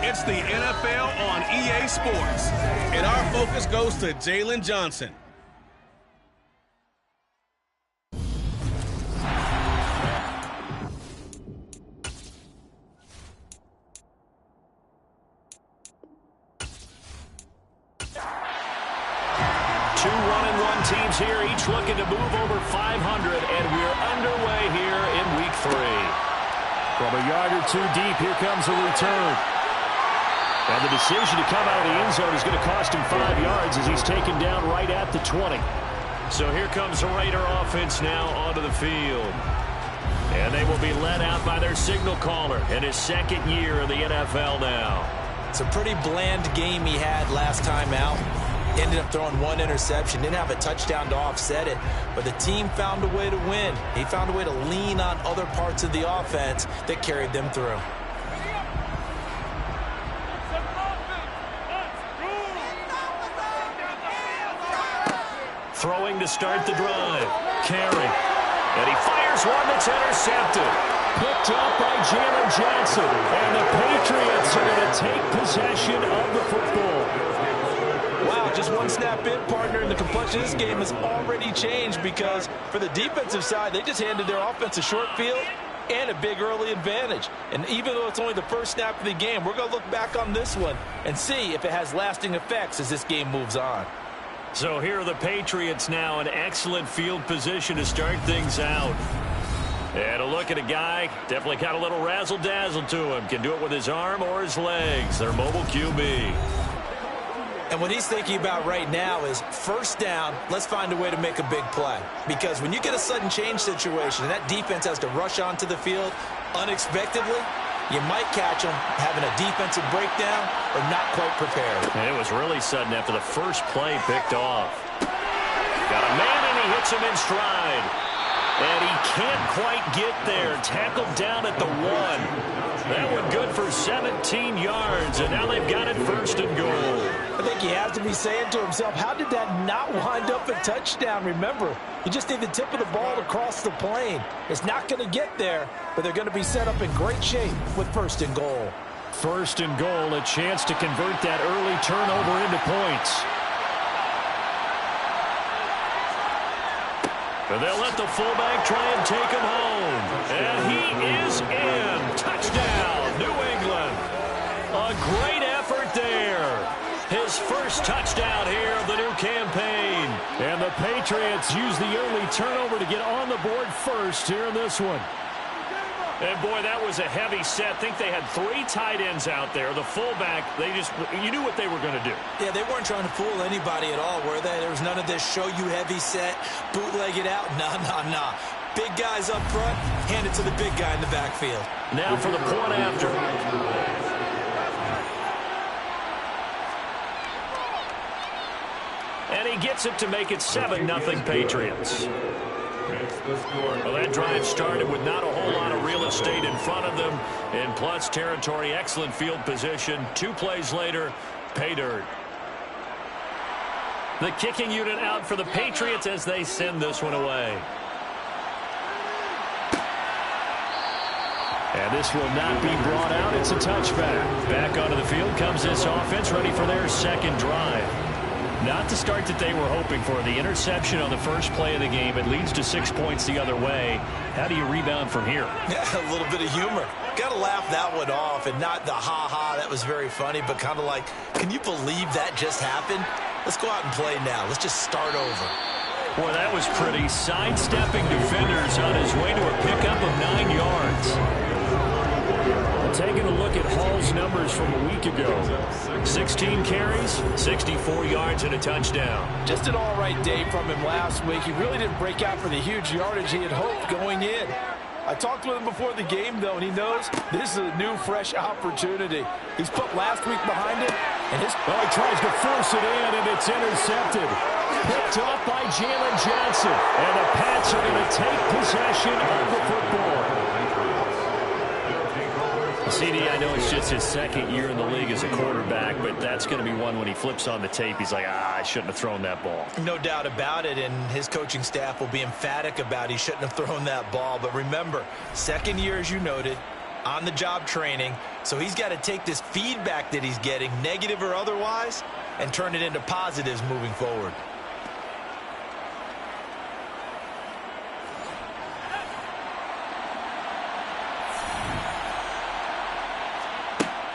It's the NFL on EA Sports. And our focus goes to Jalen Johnson. Two 1-1 teams here, each looking to move over 500, and we're underway here in week 3. From a yard or two deep, here comes a return. And the decision to come out of the end zone is going to cost him 5 yards as he's taken down right at the 20. So here comes the Raider offense now onto the field. And they will be led out by their signal caller in his second year in the NFL now. It's a pretty bland game he had last time out. Ended up throwing 1 interception. Didn't have a touchdown to offset it. But the team found a way to win. He found a way to lean on other parts of the offense that carried them through. Throwing to start the drive. Carry. And he fires one that's intercepted. Picked up by Jalen Johnson. And the Patriots are going to take possession of the football. Wow, just one snap in, partner, and the complexion of this game has already changed because for the defensive side, they just handed their offense a short field and a big early advantage. And even though it's only the first snap of the game, we're going to look back on this one and see if it has lasting effects as this game moves on. So here are the Patriots now in excellent field position to start things out. And a look at a guy, definitely got a little razzle-dazzle to him. Can do it with his arm or his legs. Their mobile QB. And what he's thinking about right now is first down, let's find a way to make a big play. Because when you get a sudden change situation and that defense has to rush onto the field unexpectedly, you might catch them having a defensive breakdown or not quite prepared. And it was really sudden after the first play picked off. Got a man and he hits him in stride. And he can't quite get there. Tackled down at the 1. That one good for 17 yards, and now they've got it first and goal. I think he has to be saying to himself, how did that not wind up a touchdown? Remember, you just need the tip of the ball to cross the plane. It's not going to get there, but they're going to be set up in great shape with first and goal. First and goal, a chance to convert that early turnover into points. And they'll let the fullback try and take him home. And he is in. Touchdown, New England. A great effort there. His first touchdown here of the new campaign. And the Patriots use the early turnover to get on the board first here in this one. And, boy, that was a heavy set. I think they had 3 tight ends out there. The fullback, you knew what they were going to do. Yeah, they weren't trying to fool anybody at all, were they? There was none of this show-you-heavy set, bootleg it out. Nah. Big guys up front, hand it to the big guy in the backfield. Now for the point after. And he gets it to make it 7-0 Patriots. Well, that drive started with not a whole lot of real estate in front of them. In plus territory, excellent field position. 2 plays later, pay dirt. The kicking unit out for the Patriots as they send this one away. And this will not be brought out. It's a touchback. Back onto the field comes this offense, ready for their second drive. Not the start that they were hoping for. The interception on the first play of the game. It leads to 6 points the other way. How do you rebound from here? Yeah, a little bit of humor. Got to laugh that one off, and not the ha-ha, that was very funny, but kind of like, can you believe that just happened? Let's go out and play now. Let's just start over. Boy, that was pretty. Sidestepping defenders on his way to a pickup of 9 yards. Taking a look at Hall's numbers from a week ago. 16 carries, 64 yards, and a touchdown. Just an all-right day from him last week. He really didn't break out for the huge yardage he had hoped going in. I talked with him before the game, though, and he knows this is a new, fresh opportunity. He's put last week behind him, and he tries to force it in, and it's intercepted. Picked up by Jalen Johnson, and the Pats are going to take possession of the football. CD, I know it's just his second year in the league as a quarterback, but that's going to be one when he flips on the tape. He's like, I shouldn't have thrown that ball. No doubt about it, and his coaching staff will be emphatic about he shouldn't have thrown that ball. But remember, second year, as you noted, on-the-job training. So he's got to take this feedback that he's getting, negative or otherwise, and turn it into positives moving forward.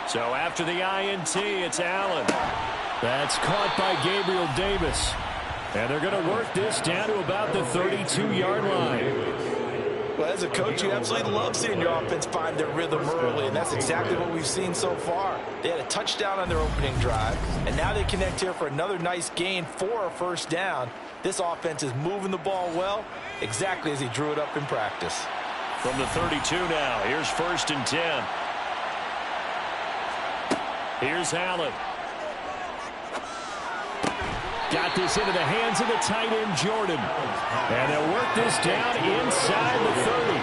So after the INT, it's Allen. That's caught by Gabriel Davis. And they're going to work this down to about the 32-yard line. Well, as a coach, you absolutely love seeing your offense find their rhythm early, and that's exactly what we've seen so far. They had a touchdown on their opening drive, and now they connect here for another nice gain for a first down. This offense is moving the ball well, exactly as he drew it up in practice. From the 32 now, here's 1st and 10. Here's Allen. Got this into the hands of the tight end, Jordan. And they'll work this down inside the 30.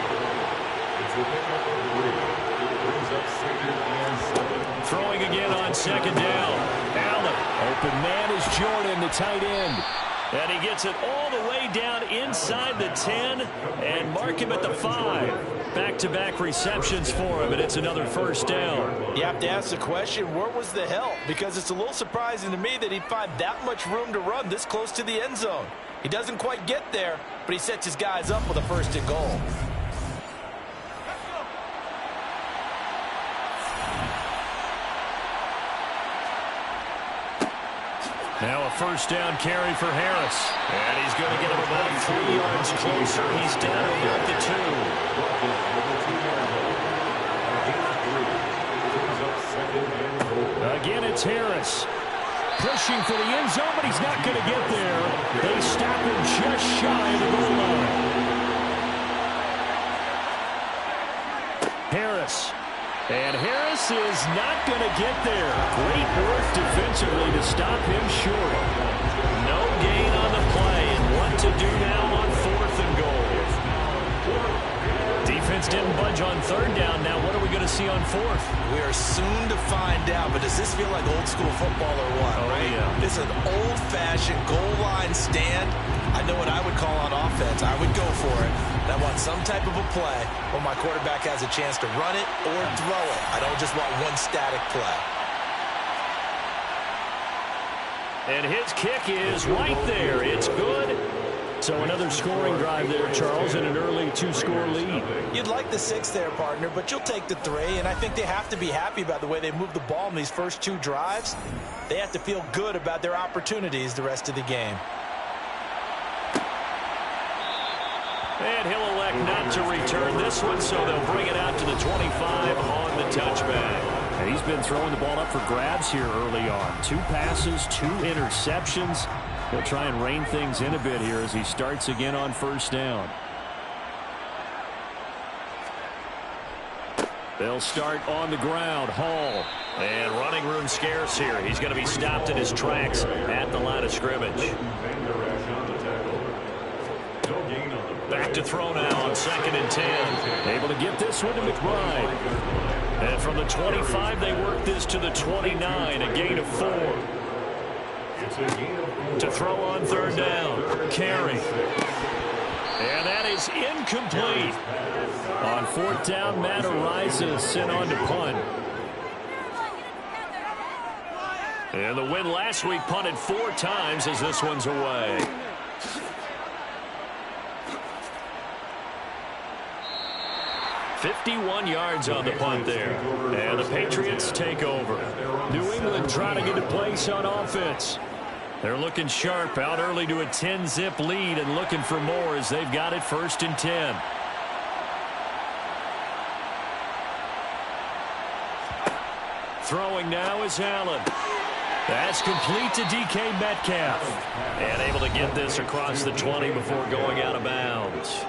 Throwing again on 2nd down. Allen. Open man is Jordan, the tight end. And he gets it all the way down inside the 10 and mark him at the 5. Back-to-back receptions for him, and it's another first down. You have to ask the question, where was the help? Because it's a little surprising to me that he'd find that much room to run this close to the end zone. He doesn't quite get there, but he sets his guys up with a 1st and goal. Now a first down carry for Harris. And he's going to get him about 3 yards closer. He's down about the 2. Again, it's Harris. Pushing for the end zone, but he's not going to get there. They stop him just shy of the goal line. Harris. And Harris is not going to get there. Great work defensively to stop him short. No gain on the play, and what to do now on 4th and goal. Defense didn't budge on 3rd down. Now what are we going to see on 4th? We are soon to find out, but does this feel like old school football or what, right? Yeah. This is an old-fashioned goal line stand. I know what I would call on offense. I would go for it. And I want some type of a play where my quarterback has a chance to run it or throw it. I don't just want one static play. And his kick is right there. It's good. So another scoring drive there, Charles, and an early 2-score lead. You'd like the 6 there, partner, but you'll take the 3, and I think they have to be happy about the way they moved the ball in these first 2 drives. They have to feel good about their opportunities the rest of the game. And he'll elect not to return this one, so they'll bring it out to the 25 on the touchback. And he's been throwing the ball up for grabs here early on. 2 passes, 2 interceptions. He'll try and rein things in a bit here as he starts again on 1st down. They'll start on the ground. Hall. And running room scarce here. He's going to be stopped in his tracks at the line of scrimmage. Back to throw now on 2nd and 10. Able to get this one to McBride. And from the 25, they work this to the 29, a gain of 4. To throw on 3rd down. Carey. And that is incomplete. On 4th down, Matt Araiza sent on to punt. And the win last week punted 4 times as this one's away. $51 yards on the punt there. And the Patriots take over. New England trying to get a place on offense. They're looking sharp, out early to a 10-zip lead and looking for more as they've got it 1st and 10. Throwing now is Allen. That's complete to DK Metcalf. And able to get this across the 20 before going out of bounds.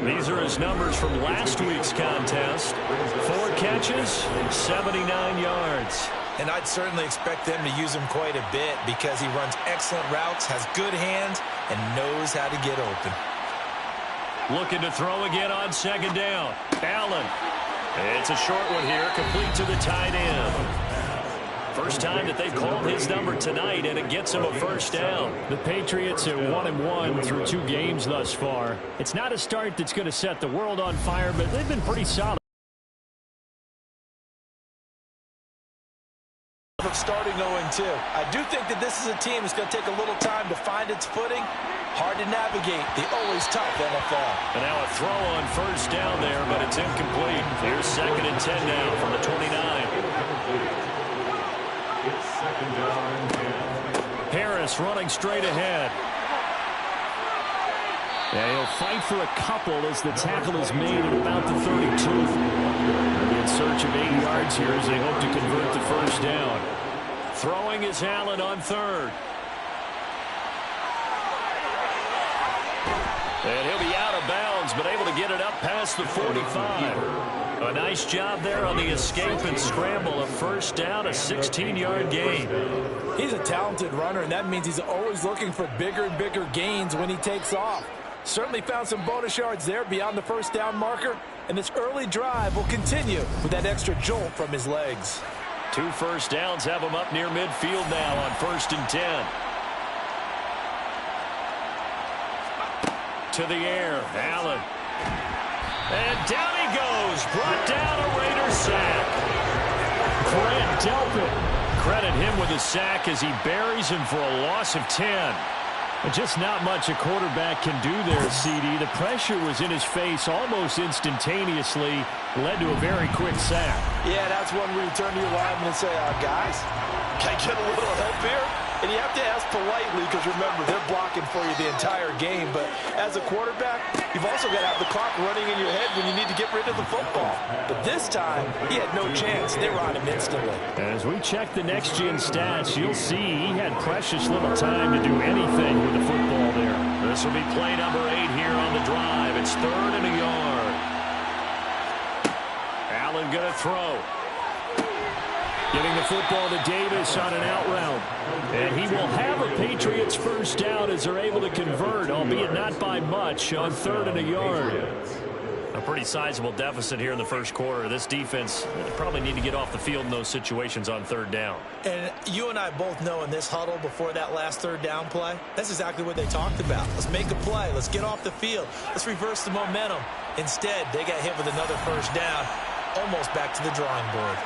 These are his numbers from last week's contest. 4 catches, 79 yards. And I'd certainly expect them to use him quite a bit because he runs excellent routes, has good hands, and knows how to get open. Looking to throw again on 2nd down. Allen. It's a short one here, complete to the tight end. First time that they've called his number tonight, and it gets him a 1st down. The Patriots are 1-1 through 2 games thus far. It's not a start that's going to set the world on fire, but they've been pretty solid. from starting 0-2. I do think that this is a team that's going to take a little time to find its footing. Hard to navigate the always tough NFL. And now a throw on first down there, but it's incomplete. Here's 2nd and 10 now from the 29. Harris running straight ahead. And he'll fight for a couple as the tackle is made at about the 32. In search of 8 yards here as they hope to convert the first down. Throwing is Allen on 3rd. And he'll be out of bounds, but able to get it up past the 45. A nice job there on the escape and scramble. A first down, a 16-yard gain. He's a talented runner, and that means he's always looking for bigger and bigger gains when he takes off. Certainly found some bonus yards there beyond the first down marker, and this early drive will continue with that extra jolt from his legs. 2 first downs have him up near midfield now on 1st and 10. To the air, Allen. And down he goes. Brought down a Raider sack. Grant Delpit. Credit him with a sack as he buries him for a loss of 10. But just not much a quarterback can do there, CD. The pressure was in his face almost instantaneously. Led to a very quick sack. Yeah, that's one where you turn to your lineman and say, guys, can I get a little help here? And you have to ask politely because, remember, they're blocking for you the entire game. But as a quarterback, you've also got to have the clock running in your head when you need to get rid of the football. But this time, he had no chance. They were on him instantly. And as we check the next-gen stats, you'll see he had precious little time to do anything with the football there. This will be play number 8 here on the drive. It's 3rd and a yard. Allen going to throw. Giving the football to Davis on an out route. And he will have a Patriots first down as they're able to convert, albeit not by much, on 3rd and a yard. A pretty sizable deficit here in the first quarter. This defense probably need to get off the field in those situations on 3rd down. And you and I both know in this huddle before that last 3rd down play, that's exactly what they talked about. Let's make a play. Let's get off the field. Let's reverse the momentum. Instead, they got hit with another first down, almost back to the drawing board.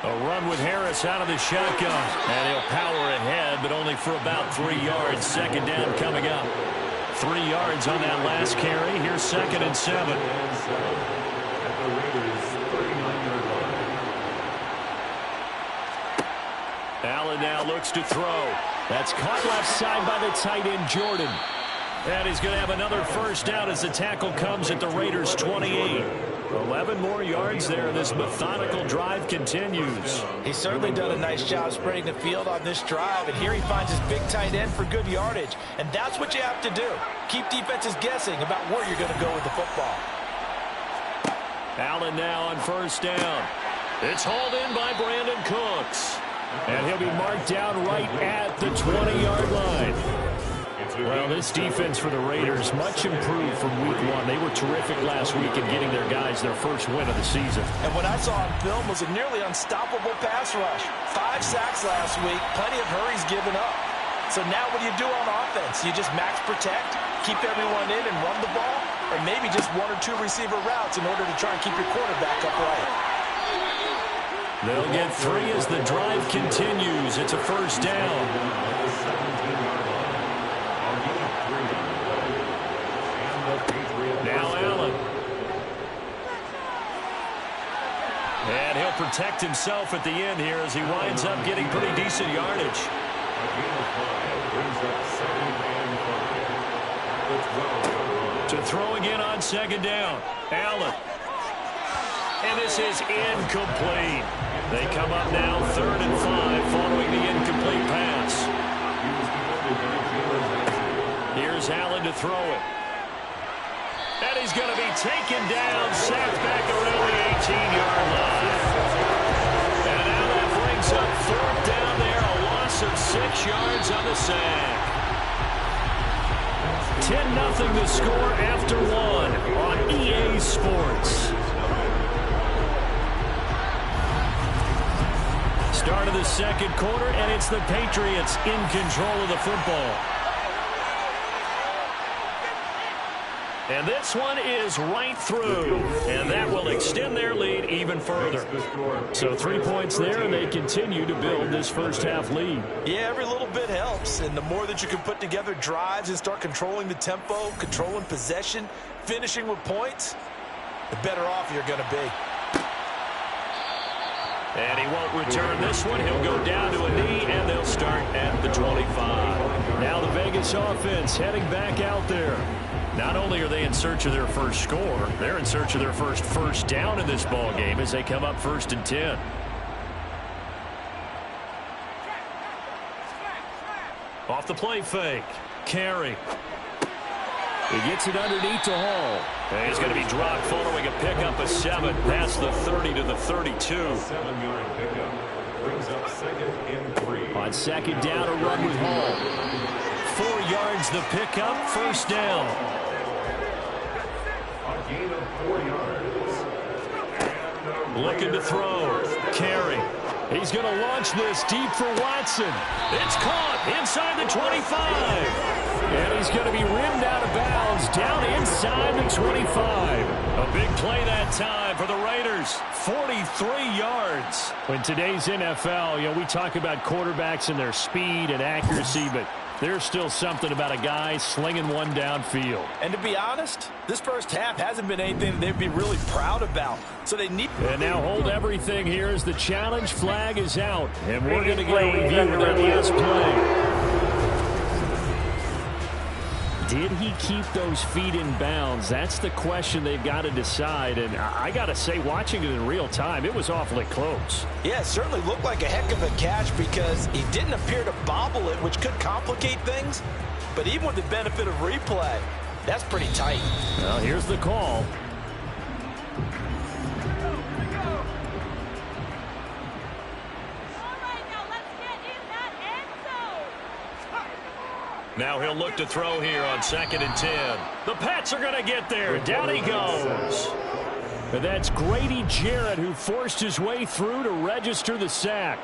A run with Harris out of the shotgun. And he'll power ahead, but only for about 3 yards. 2nd down coming up. 3 yards on that last carry. Here's 2nd and 7. Allen now looks to throw. That's caught left side by the tight end, Jordan. And he's going to have another first down as the tackle comes at the Raiders' 28. 11 more yards there. This methodical drive continues. He's certainly done a nice job spreading the field on this drive, and here he finds his big tight end for good yardage. And that's what you have to do. Keep defenses guessing about where you're going to go with the football. Allen now on first down. It's hauled in by Brandon Cooks. And he'll be marked down right at the 20-yard line. Well, this defense for the Raiders, much improved from week 1. They were terrific last week in getting their guys their first win of the season. And what I saw on film was a nearly unstoppable pass rush. 5 sacks last week, plenty of hurries given up. So now what do you do on offense? You just max protect, keep everyone in and run the ball, or maybe just 1 or 2 receiver routes in order to try and keep your quarterback upright. They'll get 3 as the drive continues. It's a first down. Now Allen. And he'll protect himself at the end here as he winds up getting pretty decent yardage. To throw again on 2nd down. Allen. And this is incomplete. They come up now 3rd and 5 following the incomplete pass. Here's Allen to throw it. And he's going to be taken down, sacked back around the 18-yard line. And now that brings up 4th down there, a loss of 6 yards on the sack. 10-0 the score after 1 on EA Sports. Start of the second quarter, and it's the Patriots in control of the football. And this one is right through. And that will extend their lead even further. So 3 points there, and they continue to build this first-half lead. Yeah, every little bit helps. And the more that you can put together drives and start controlling the tempo, controlling possession, finishing with points, the better off you're going to be. And he won't return this one. He'll go down to a knee, and they'll start at the 25. Now the Vegas offense heading back out there. Not only are they in search of their first score, they're in search of their first down in this ball game as they come up 1st and 10. Off the play fake. Carey. He gets it underneath to Hall. And he's going to be dropped following a pickup of 7 past the 30 to the 32. 7-yard pickup brings up 2nd and 3. On 2nd down, a run with Hall. 4 yards the pickup, 1st down. A gain of 4 yards. Looking to throw. Carey. He's going to launch this deep for Watson. It's caught inside the 25. And he's going to be rimmed out of bounds down inside the 25. A big play that time for the Raiders. 43 yards. In today's NFL, we talk about quarterbacks and their speed and accuracy, but there's still something about a guy slinging one downfield. And to be honest, this first half hasn't been anything they'd be really proud about. So they need. And now hold everything here as the challenge flag is out. And we're going to get a review of that last play. Did he keep those feet in bounds? That's the question they've got to decide. And I got to say, watching it in real time, it was awfully close. Yeah, it certainly looked like a heck of a catch because he didn't appear to bobble it, which could complicate things. But even with the benefit of replay, that's pretty tight. Well, here's the call. Now he'll look to throw here on 2nd and 10. The Pats are going to get there. Down he goes. And that's Grady Jarrett who forced his way through to register the sack.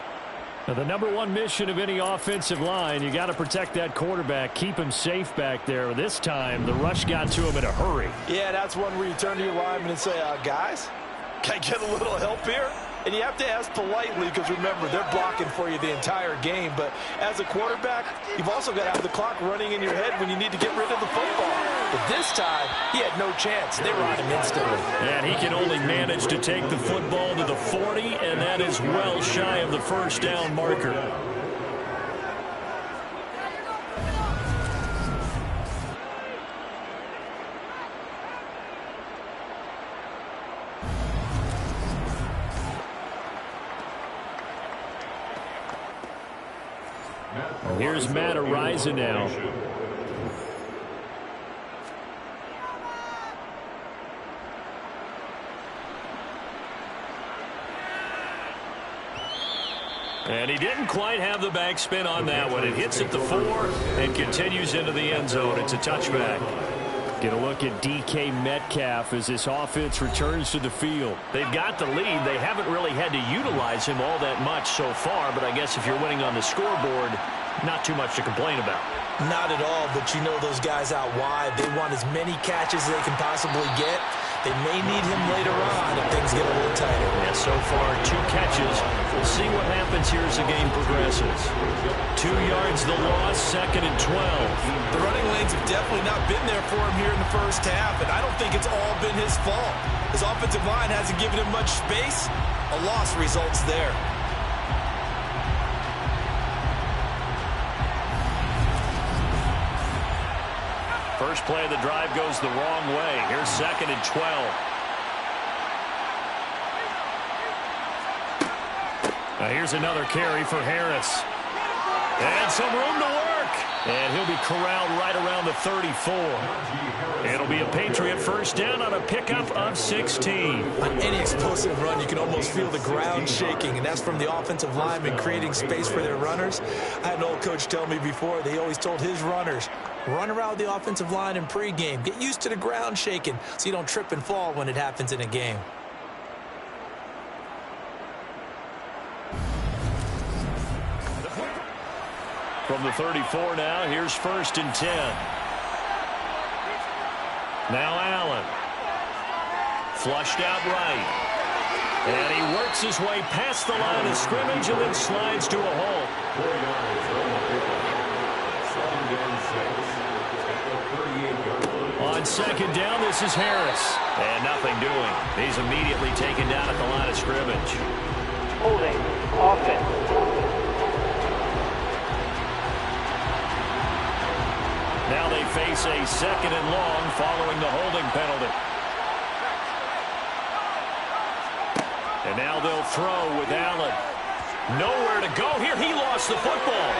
Now, the number one mission of any offensive line, you got to protect that quarterback, keep him safe back there. This time, the rush got to him in a hurry. Yeah, that's one where you turn to your lineman and say, guys, can I get a little help here? And you have to ask politely because, remember, they're blocking for you the entire game. But as a quarterback, you've also got to have the clock running in your head when you need to get rid of the football. But this time, he had no chance. They were on him instantly. And he can only manage to take the football to the 40, and that is well shy of the first down marker. Here's Matt Araiza now. And he didn't quite have the backspin on that one. It hits at the 4 and continues into the end zone. It's a touchback. Get a look at DK Metcalf as this offense returns to the field. They've got the lead. They haven't really had to utilize him all that much so far, but I guess if you're winning on the scoreboard, not too much to complain about. Not at all, but you know those guys out wide, they want as many catches as they can possibly get. They may need him later on if things get a little tighter. Yeah, so far 2 catches. We'll see what happens here as the game progresses. 2 yards the loss, 2nd and 12. The running lanes have definitely not been there for him here in the first half, and I don't think it's all been his fault. His offensive line hasn't given him much space. A loss results there. First play of the drive goes the wrong way. Here's 2nd and 12. Now here's another carry for Harris. And some room to work. And he'll be corralled right around the 34. It'll be a Patriot first down on a pickup of 16. On any explosive run, you can almost feel the ground shaking, and that's from the offensive linemen creating space for their runners. I had an old coach tell me before, they always told his runners, run around the offensive line in pregame. Get used to the ground shaking so you don't trip and fall when it happens in a game. From the 34 now, here's 1st and 10. Now Allen. Flushed out right. And he works his way past the line of scrimmage and then slides to a hole. 4 yards on the pickup. 2nd and 6. On 2nd down, this is Harris. And nothing doing. He's immediately taken down at the line of scrimmage. Holding. Offense. Now they face a 2nd and long following the holding penalty. And now they'll throw with Allen. Nowhere to go here. He lost the football.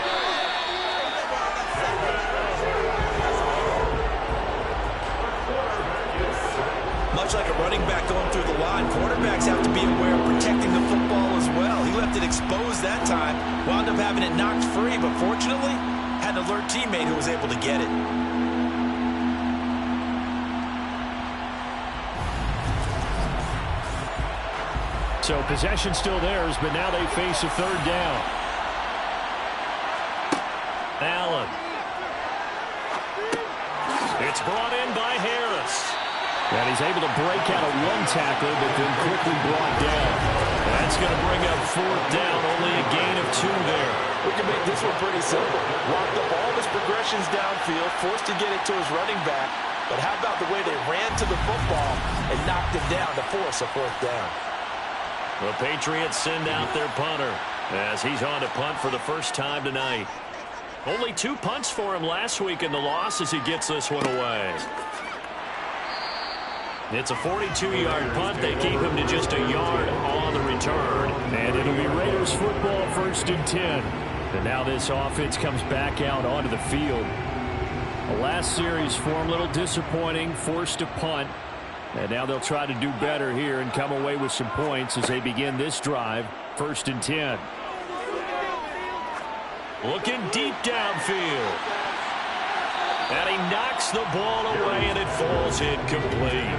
Much like a running back going through the line, quarterbacks have to be aware of protecting the football as well. He left it exposed that time, wound up having it knocked free, but fortunately, had an alert teammate who was able to get it. So possession still theirs, but now they face a 3rd down. Allen. It's brought in by Harris. And he's able to break out of 1 tackle, but then quickly brought down. That's going to bring up 4th down, only a gain of 2 there. We can make this one pretty simple. Walked up all of his progressions downfield, forced to get it to his running back. But how about the way they ran to the football and knocked him down to force a 4th down? The Patriots send out their punter as he's on to punt for the first time tonight. Only 2 punts for him last week in the loss as he gets this one away. It's a 42-yard punt. They keep him to just a yard on the return. And it'll be Raiders football 1st and 10. And now this offense comes back out onto the field. The last series form a little disappointing, forced to punt. And now they'll try to do better here and come away with some points as they begin this drive, 1st and 10. Looking deep downfield. And he knocks the ball away, and it falls incomplete.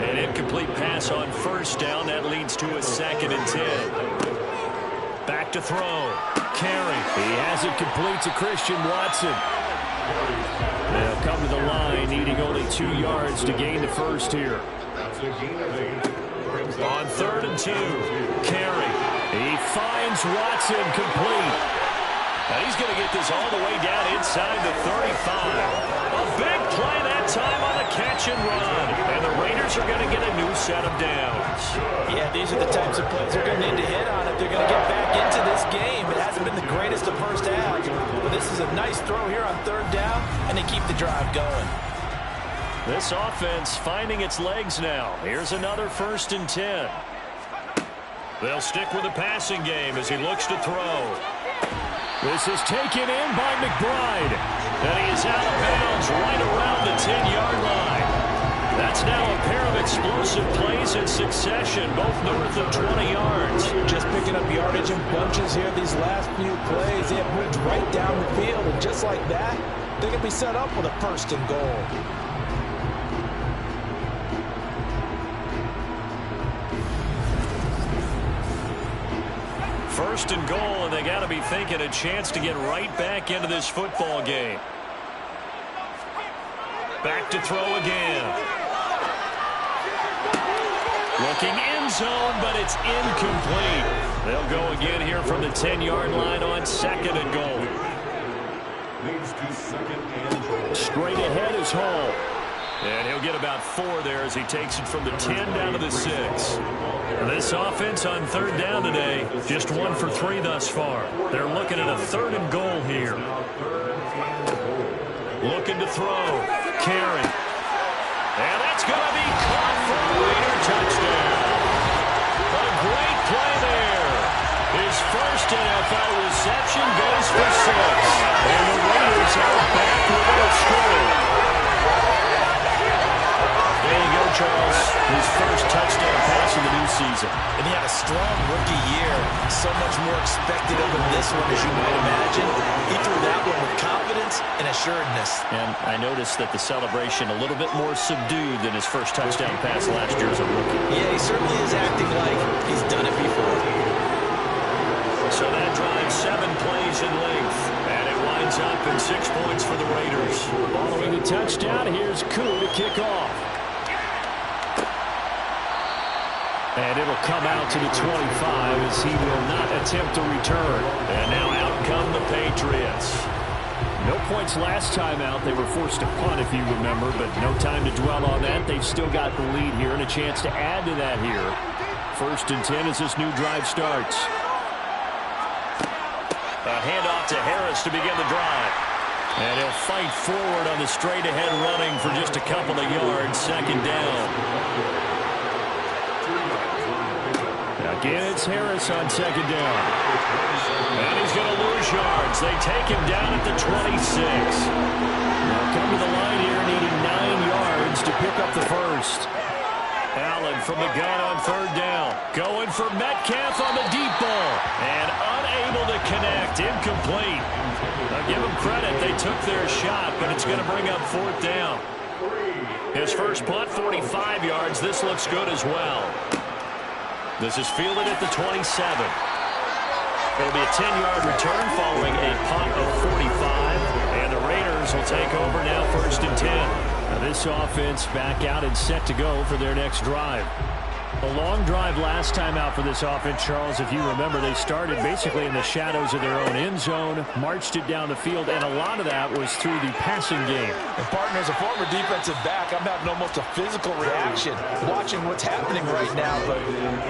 An incomplete pass on 1st down. That leads to a 2nd and 10. Back to throw. Carry. He has it complete to Christian Watson. They'll come to the line, needing only 2 yards to gain the 1st here. On 3rd and 2, Carey. He finds Watson complete. Now he's going to get this all the way down inside the 35. A big play that time on the catch and run. And the Raiders are going to get a new set of downs. Yeah, these are the types of plays they're going to need to hit on if they're going to get back into this game. It hasn't been the greatest of first halves, but this is a nice throw here on 3rd down, and they keep the drive going. This offense finding its legs now. Here's another 1st and 10. They'll stick with the passing game as he looks to throw. This is taken in by McBride. And he is out of bounds right around the 10-yard line. That's now a pair of explosive plays in succession, both north of 20 yards. Just picking up yardage in bunches here these last few plays. They have moved right down the field, and just like that, they can be set up with a 1st and goal. First and goal, and they got to be thinking a chance to get right back into this football game. Back to throw again. Looking end zone, but it's incomplete. They'll go again here from the 10-yard line on 2nd and goal. Leads to 2nd and goal. Straight ahead is Hall. And he'll get about 4 there as he takes it from the 10 down to the 6. This offense on 3rd down today, just 1 for 3 thus far. They're looking at a 3rd and goal here. Looking to throw. Carry. And that's going to be caught for a Raider touchdown. A great play there. His first NFL reception goes for 6. And the Raiders are back within a score. There you go, Charles. His first touchdown pass of the new season. And he had a strong rookie year. So much more expected of him this one, as you might imagine. He threw that one with confidence and assuredness. And I noticed that the celebration a little bit more subdued than his first touchdown pass last year as a rookie. Yeah, he certainly is acting like he's done it before. So that drives 7 plays in length. And it winds up in 6 points for the Raiders. Following the touchdown, here's Koo to kick off. And it'll come out to the 25 as he will not attempt to return. And now out come the Patriots. No points last time out. They were forced to punt, if you remember, but no time to dwell on that. They've still got the lead here and a chance to add to that here. 1st and 10 as this new drive starts. A handoff to Harris to begin the drive. And he'll fight forward on the straight-ahead running for just a couple of yards. 2nd down. Again, it's Harris on 2nd down. And he's going to lose yards. They take him down at the 26. Now come to the line here, needing 9 yards to pick up the first. Allen from the gun on 3rd down. Going for Metcalf on the deep ball. And unable to connect. Incomplete. I'll give them credit. They took their shot, but it's going to bring up 4th down. His first punt, 45 yards. This looks good as well. This is fielded at the 27. It'll be a 10-yard return following a punt of 45. And the Raiders will take over now 1st and 10. Now this offense back out and set to go for their next drive. A long drive last time out for this offense, Charles. If you remember, they started basically in the shadows of their own end zone, marched it down the field, and a lot of that was through the passing game. And partner, as a former defensive back, I'm having almost a physical reaction watching what's happening right now. But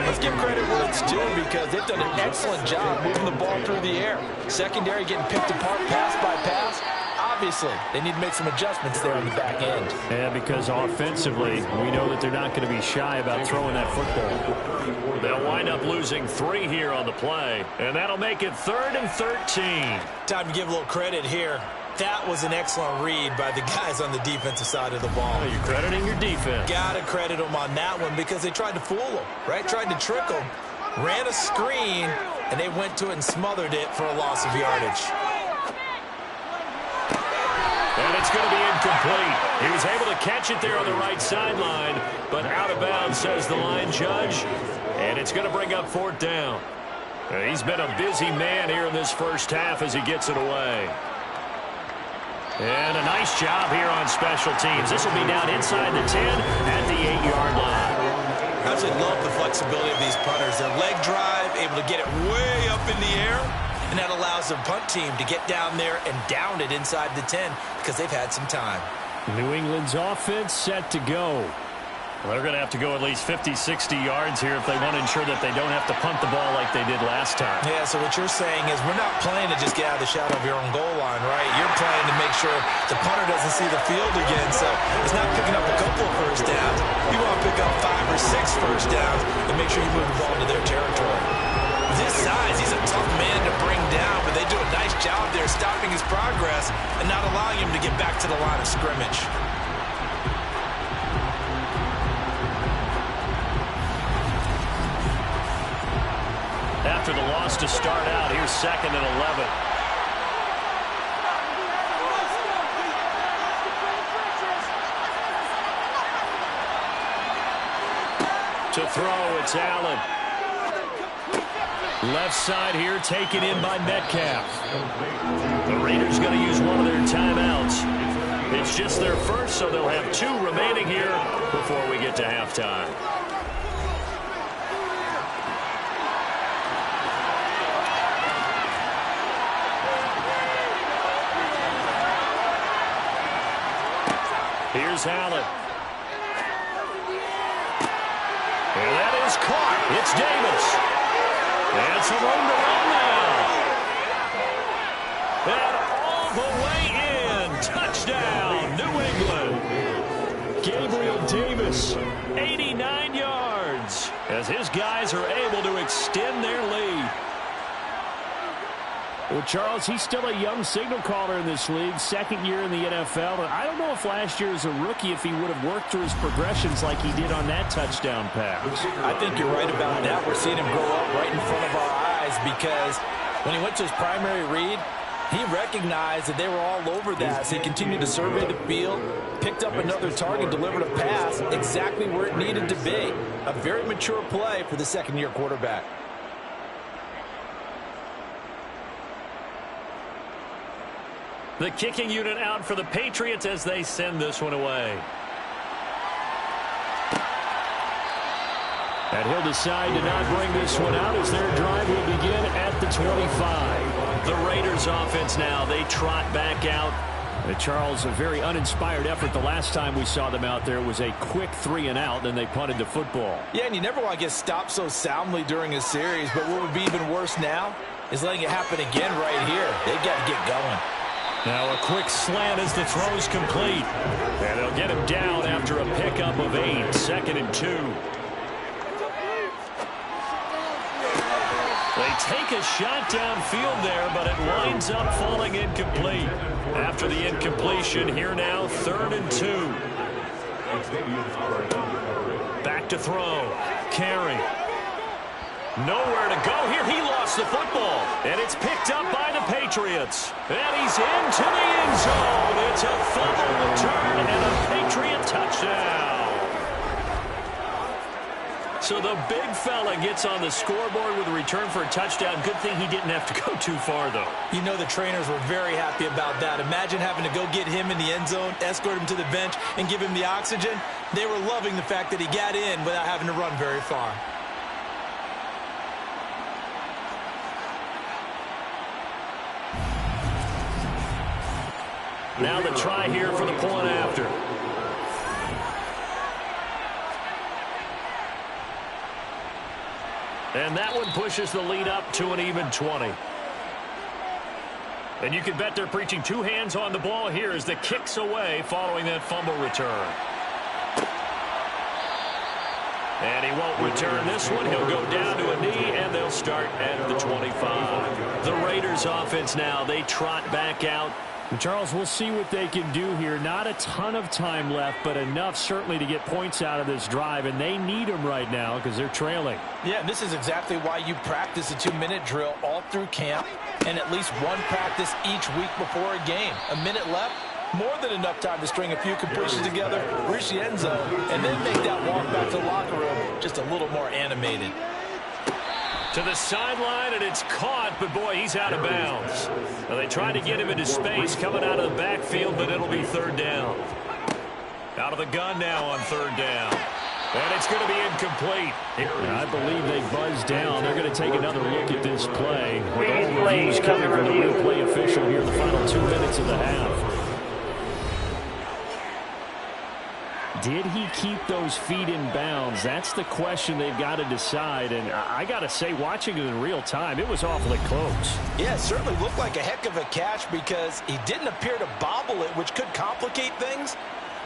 let's give credit where it's due because they've done an excellent job moving the ball through the air. Secondary getting picked apart pass by pass. Obviously, they need to make some adjustments there on the back end. Yeah, because offensively, we know that they're not going to be shy about throwing that football. They'll wind up losing 3 here on the play, and that'll make it 3rd and 13. Time to give a little credit here. That was an excellent read by the guys on the defensive side of the ball. You're crediting your defense. Got to credit them on that one because they tried to fool them, right? Tried to trick them. Ran a screen, and they went to it and smothered it for a loss of yardage. And it's going to be incomplete. He was able to catch it there on the right sideline, but out of bounds, says the line judge. And it's going to bring up 4th down. He's been a busy man here in this first half as he gets it away. And a nice job here on special teams. This will be down inside the 10 at the 8-yard line. I just love the flexibility of these punters. Their leg drive, able to get it way up in the air. And that allows their punt team to get down there and down it inside the 10 because they've had some time. New England's offense set to go. Well, they're going to have to go at least 50, 60 yards here if they want to ensure that they don't have to punt the ball like they did last time. Yeah, so what you're saying is we're not playing to just get out of the shadow of your own goal line, right? You're playing to make sure the punter doesn't see the field again. So it's not picking up a couple of first downs. You want to pick up 5 or 6 first downs and make sure you move the ball into their territory. With his size, he's a tough man to bring down, but they do a nice job there stopping his progress and not allowing him to get back to the line of scrimmage. After the loss to start out, here's 2nd and 11. To throw, it's Allen. Left side here taken in by Metcalf. The Raiders going to use one of their timeouts. It's just their first, so they'll have 2 remaining here before we get to halftime. Here's Allen. And that is caught. It's Davis. And some room to run now. And all the way in. Touchdown, New England. Gabriel Davis, 89 yards, as his guys are able to extend their lead. Well, Charles, he's still a young signal caller in this league, 2nd year in the NFL. But I don't know if last year as a rookie, if he would have worked through his progressions like he did on that touchdown pass. I think you're right about that. We're seeing him grow up right in front of our eyes because when he went to his primary read, he recognized that they were all over that. So he continued to survey the field, picked up another target, delivered a pass exactly where it needed to be. A very mature play for the 2nd-year quarterback. The kicking unit out for the Patriots as they send this one away. And he'll decide to not bring this one out as their drive will begin at the 25. The Raiders offense now, they trot back out. Charles, a very uninspired effort the last time we saw them out there. It was a quick 3-and-out, then they punted the football. Yeah, and you never want to get stopped so soundly during a series, but what would be even worse now is letting it happen again right here. They've got to get going. Now a quick slant as the throw's complete. And they'll get him down after a pickup of 8, 2nd and 2. They take a shot downfield there, but it winds up falling incomplete. After the incompletion, here now, 3rd and 2. Back to throw. Carry. Nowhere to go here. He lost the football. And it's picked up by the Patriots. And he's into the end zone. It's a fumble return and a Patriot touchdown. So the big fella gets on the scoreboard with a return for a touchdown. Good thing he didn't have to go too far, though. You know the trainers were very happy about that. Imagine having to go get him in the end zone, escort him to the bench, and give him the oxygen. They were loving the fact that he got in without having to run very far. Now the try here for the point after. And that one pushes the lead up to an even 20. And you can bet they're preaching 2 hands on the ball here as the kick's away following that fumble return. And he won't return this one. He'll go down to a knee, and they'll start at the 25. The Raiders offense now, they trot back out. And Charles, we'll see what they can do here. Not a ton of time left, but enough certainly to get points out of this drive, and they need them right now because they're trailing. Yeah, and this is exactly why you practice a 2-minute drill all through camp and at least one practice each week before a game. A minute left, more than enough time to string a few completions together, reach the end zone, and then make that walk back to the locker room just a little more animated. To the sideline, and it's caught, but boy, he's out of bounds. Well, they tried to get him into space coming out of the backfield, but it'll be 3rd down. Out of the gun now on 3rd down. And it's going to be incomplete. And I believe they buzzed down. They're going to take another look at this play. With all reviews coming from the replay official here in the final 2 minutes of the half. Did he keep those feet in bounds? That's the question they've got to decide. And I got to say, watching it in real time, it was awfully close. Yeah, it certainly looked like a heck of a catch because he didn't appear to bobble it, which could complicate things.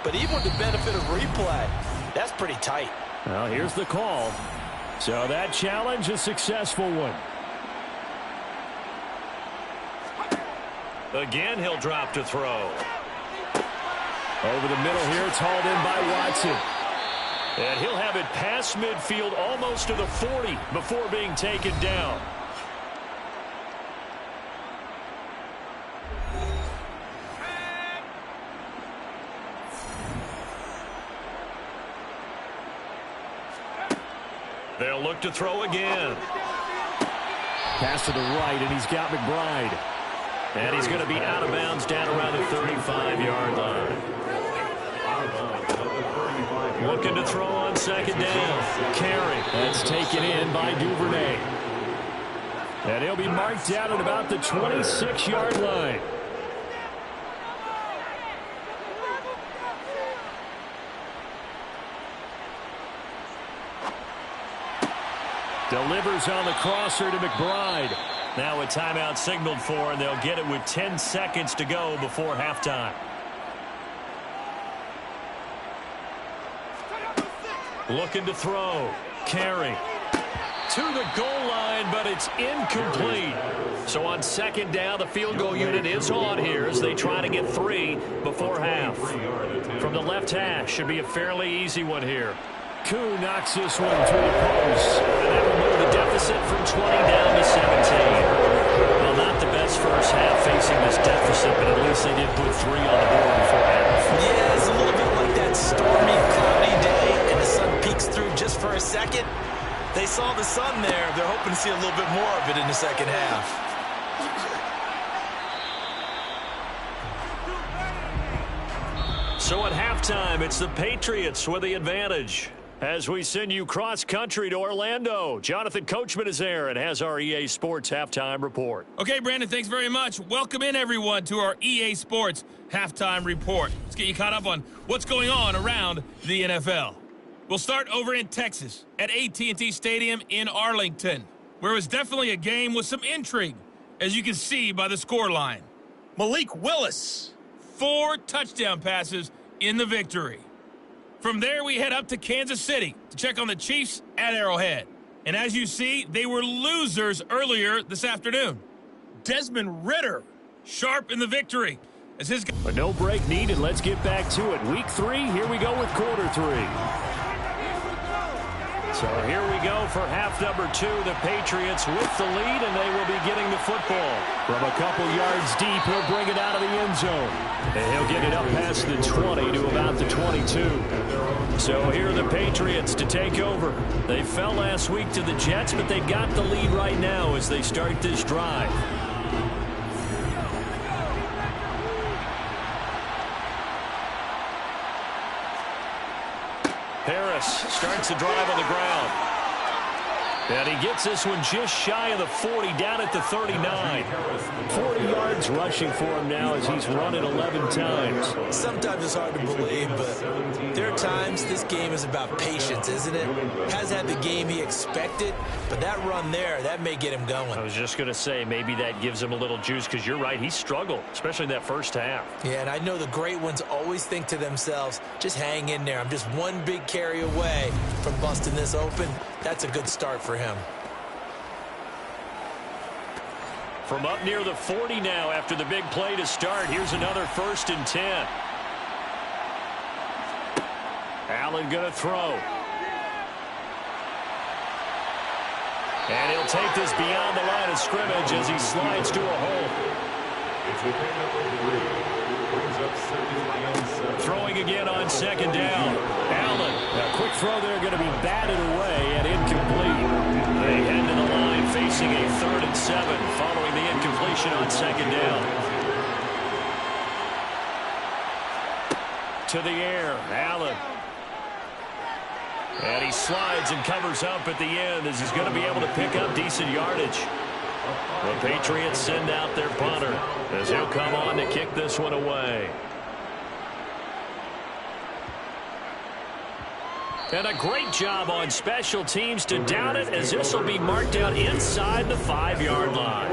But even with the benefit of replay, that's pretty tight. Well, here's the call. So that challenge, a successful one. Again, he'll drop to throw. Over the middle here, it's hauled in by Watson. And he'll have it past midfield almost to the 40 before being taken down. They'll look to throw again. Pass to the right, and he's got McBride. And he's going to be out of bounds down around the 35-yard line. Looking to throw on 2nd down. Carry. That's taken in by Duvernay. And he'll be marked down at about the 26-yard line. Delivers on the crosser to McBride. Now a timeout signaled for, and they'll get it with 10 seconds to go before halftime. Looking to throw. Carry. To the goal line, but it's incomplete. So on 2nd down, the field goal unit is on here as they try to get 3 before half. From the left hash, should be a fairly easy one here. Koo knocks this one through the post. And that will move the deficit from 20 down to 17. Well, not the best first half facing this deficit, but at least they did put 3 on the board before half. Yeah, it's a little bit like that stormy, cloudy day, and the sun peeks through just for a second. They saw the sun there. They're hoping to see a little bit more of it in the second half. So at halftime, it's the Patriots with the advantage. As we send you cross-country to Orlando, Jonathan Coachman is there and has our EA Sports Halftime Report. Okay, Brandon, thanks very much. Welcome in, everyone, to our EA Sports Halftime Report. Let's get you caught up on what's going on around the NFL. We'll start over in Texas at AT&T Stadium in Arlington, where it was definitely a game with some intrigue, as you can see by the scoreline. Malik Willis, 4 touchdown passes in the victory. From there, we head up to Kansas City to check on the Chiefs at Arrowhead. And as you see, they were losers earlier this afternoon. Desmond Ridder, sharp in the victory. As his... But no break needed. Let's get back to it. Week 3, here we go with quarter 3. So here we go for half number 2. The Patriots with the lead, and they will be getting the football. From a couple yards deep, he'll bring it out of the end zone. And he'll get it up past the 20 to about the 22. So here are the Patriots to take over. They fell last week to the Jets, but they've got the lead right now as they start this drive. Harris starts the drive on the ground. And he gets this one just shy of the 40, down at the 39. 40 yards rushing for him now as he's run it 11 times. Sometimes it's hard to believe, but there are times this game is about patience, isn't it? Has had the game he expected, but that run there, that may get him going. I was just going to say, maybe that gives him a little juice, because you're right, he struggled, especially in that first half. Yeah, and I know the great ones always think to themselves, just hang in there. I'm just one big carry away from busting this open. That's a good start for him. From up near the 40 now after the big play to start. Here's another 1st and 10. Allen going to throw. And he'll take this beyond the line of scrimmage as he slides to a hole. Throwing again on 2nd down. Allen, a quick throw there, going to be batted away and incomplete. They head to the line facing a 3rd and 7 following the incompletion on 2nd down. To the air, Allen. And he slides and covers up at the end as he's going to be able to pick up decent yardage. The Patriots send out their punter as he'll come on to kick this one away. And a great job on special teams to down it, as this will be marked out inside the 5-yard line.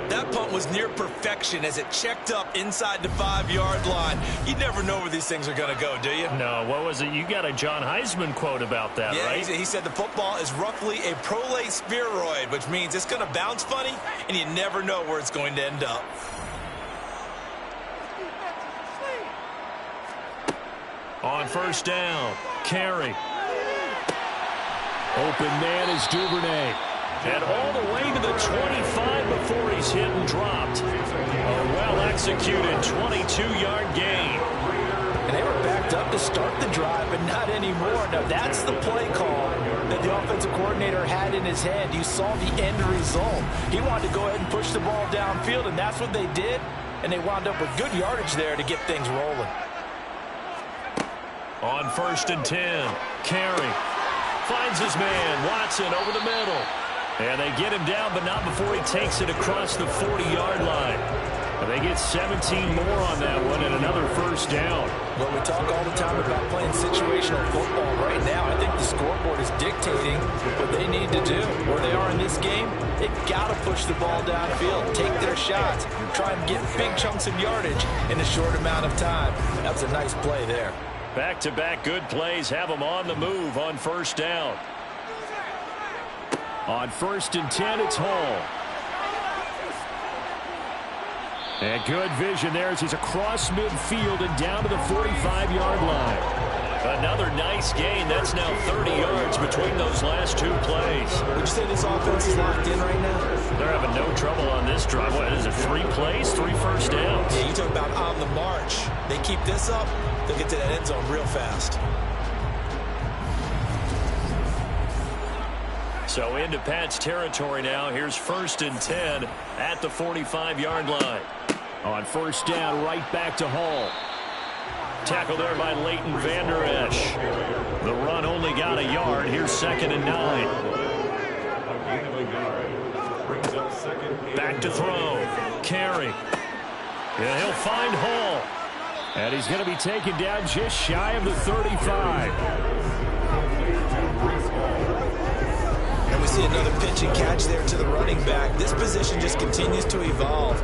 That punt was near perfection as it checked up inside the 5-yard line. You never know where these things are going to go, do you? No, what was it? You got a John Heisman quote about that, yeah, right? He said the football is roughly a prolate spheroid, which means it's going to bounce funny, and you never know where it's going to end up. On 1st down, Carey. Open man is Duvernay. And all the way to the 25 before he's hit and dropped. A well-executed 22-yard gain. And they were backed up to start the drive, but not anymore. Now, that's the play call that the offensive coordinator had in his head. You saw the end result. He wanted to go ahead and push the ball downfield, and that's what they did. And they wound up with good yardage there to get things rolling. On 1st and 10, Carey finds his man, Watson, over the middle. And they get him down, but not before he takes it across the 40-yard line. And they get 17 more on that one and another 1st down. Well, we talk all the time about playing situational football. Right now, I think the scoreboard is dictating what they need to do. Where they are in this game, they've got to push the ball downfield, take their shots, try and get big chunks of yardage in a short amount of time. That was a nice play there. Back-to-back good plays have them on the move on 1st down. On 1st and 10, it's Hall. And good vision there as he's across midfield and down to the 45-yard line. Another nice gain. That's now 30 yards between those last 2 plays. Would you say this offense is locked in right now? They're having no trouble on this drive. What is it, 3 plays, 3 first downs? Yeah, you talk about on the march. They keep this up, they'll get to that end zone real fast. So into Pat's territory now. Here's 1st and 10 at the 45-yard line. On 1st down, right back to Hall. Tackle there by Leighton Vander Esch. The run only got a yard. Here's 2nd and 9. Back to throw. Carey. And he'll find Hall. And he's going to be taken down just shy of the 35. And we see another pitch and catch there to the running back. This position just continues to evolve.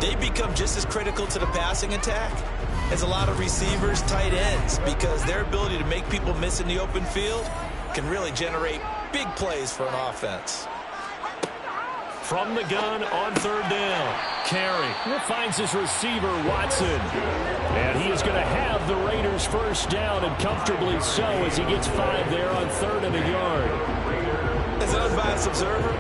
They become just as critical to the passing attack as a lot of receivers, tight ends, because their ability to make people miss in the open field can really generate big plays for an offense. From the gun on 3rd down, Carey finds his receiver, Watson. And he is going to have the Raiders first down, and comfortably so, as he gets 5 there on 3rd and a yard. As an unbiased observer,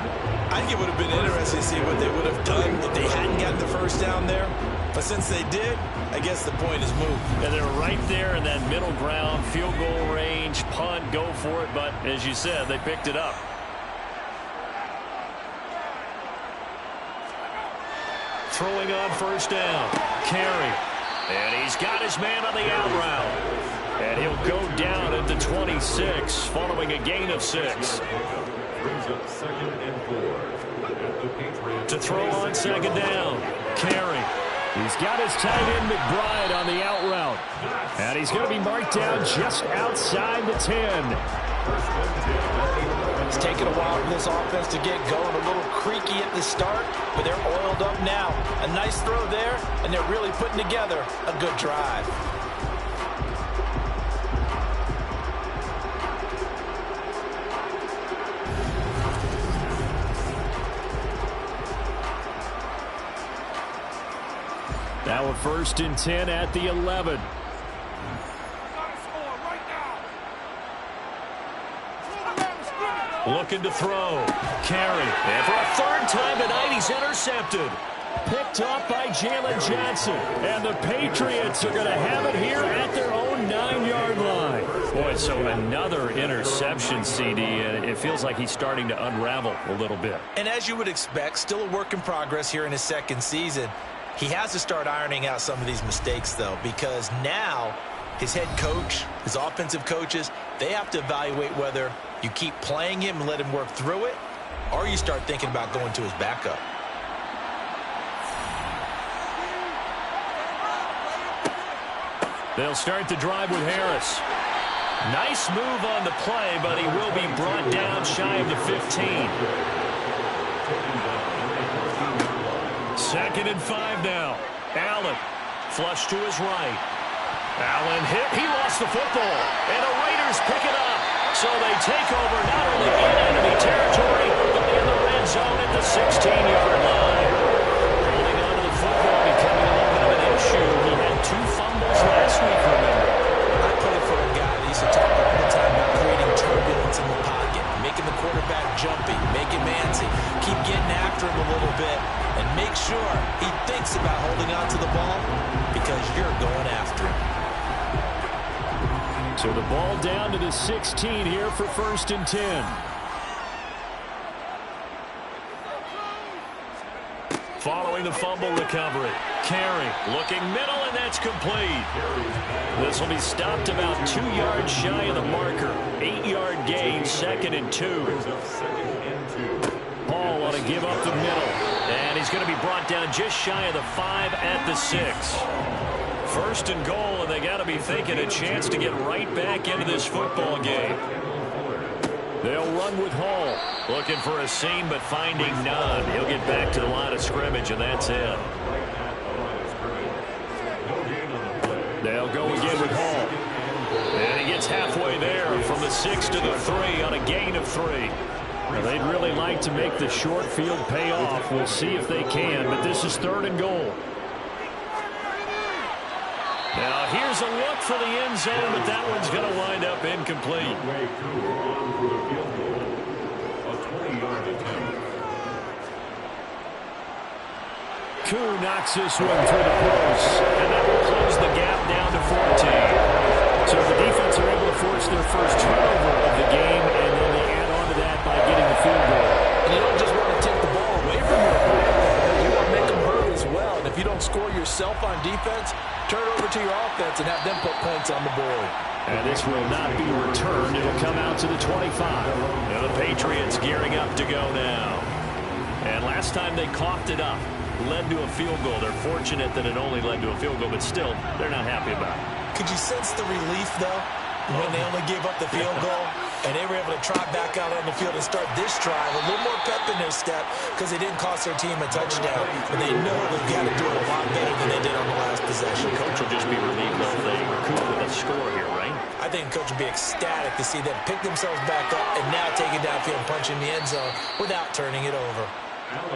I think it would have been interesting to see what they would have done if they hadn't gotten the first down there. But since they did, I guess the point is moved. And they're right there in that middle ground, field goal range, punt, go for it. But as you said, they picked it up. Throwing on 1st down, Carey. And he's got his man on the out route. And he'll go down at the 26 following a gain of 6. To throw on 2nd down, Carey. He's got his tight end McBride on the out route. And he's going to be marked down just outside the 10. It's taken a while for this offense to get going. A little creaky at the start, but they're oiled up now. A nice throw there, and they're really putting together a good drive. Now a 1st and 10 at the 11. Looking to throw. Carey. And for a 3rd time tonight, he's intercepted. Picked up by Jalen Johnson. And the Patriots are going to have it here at their own 9-yard line. Boy, so another interception, CD. And it feels like he's starting to unravel a little bit. And as you would expect, still a work in progress here in his 2nd season. He has to start ironing out some of these mistakes, though, because now his head coach, his offensive coaches, they have to evaluate whether you keep playing him and let him work through it, or you start thinking about going to his backup. They'll start the drive with Harris. Nice move on the play, but he will be brought down shy of the 15. 2nd and 5 now. Allen, flush to his right. Allen hit. He lost the football. And the Raiders pick it up. So they take over not only in enemy territory, but in the red zone at the 16-yard line. Holding on to the football becoming a little bit of an issue. He had 2 fumbles last week, remember. I played for a guy that used to talk all the time about creating turbulence in the pocket, making the quarterback jumpy, make him antsy, keep getting after him a little bit, and make sure he thinks about holding on to the ball because you're going after him. So the ball down to the 16 here for 1st and 10. Following the fumble recovery, Carey looking middle, and that's complete. This will be stopped about 2 yards shy of the marker. 8-yard gain, 2nd and 2. Paul want to give up the middle, and he's going to be brought down just shy of the 5 at the 6. 1st and goal, and they got to be thinking a chance to get right back into this football game. They'll run with Hall. Looking for a seam, but finding none. He'll get back to the line of scrimmage, and that's it. They'll go again with Hall. And he gets halfway there from the 6 to the 3 on a gain of 3. Now, they'd really like to make the short field pay off. We'll see if they can, but this is 3rd and goal. Now, here's a look for the end zone, but that one's going to wind up incomplete. Koo knocks this one through the post, and that will close the gap down to 14. So the defense are able to force their first turnover of the game, and then they add on to that by getting the field goal. And you don't just want to take the ball away from your opponent. You want to make them hurt as well. And if you don't score yourself on defense, turn it over to your offense and have them put points on the board. And this will not be returned. It'll come out to the 25. And the Patriots gearing up to go now. And last time they coughed it up, led to a field goal. They're fortunate that it only led to a field goal, but still, they're not happy about it. Could you sense the relief, though, when they only gave up the field goal and they were able to trot back out on the field and start this drive? A little more pep in their step because they didn't cost their team a touchdown, but they know they've got to do it a lot better than they did on the last possession. Coach will just be relieved if they recoup with a score here, right? I think Coach will be ecstatic to see them pick themselves back up and now take it downfield and punch in the end zone without turning it over.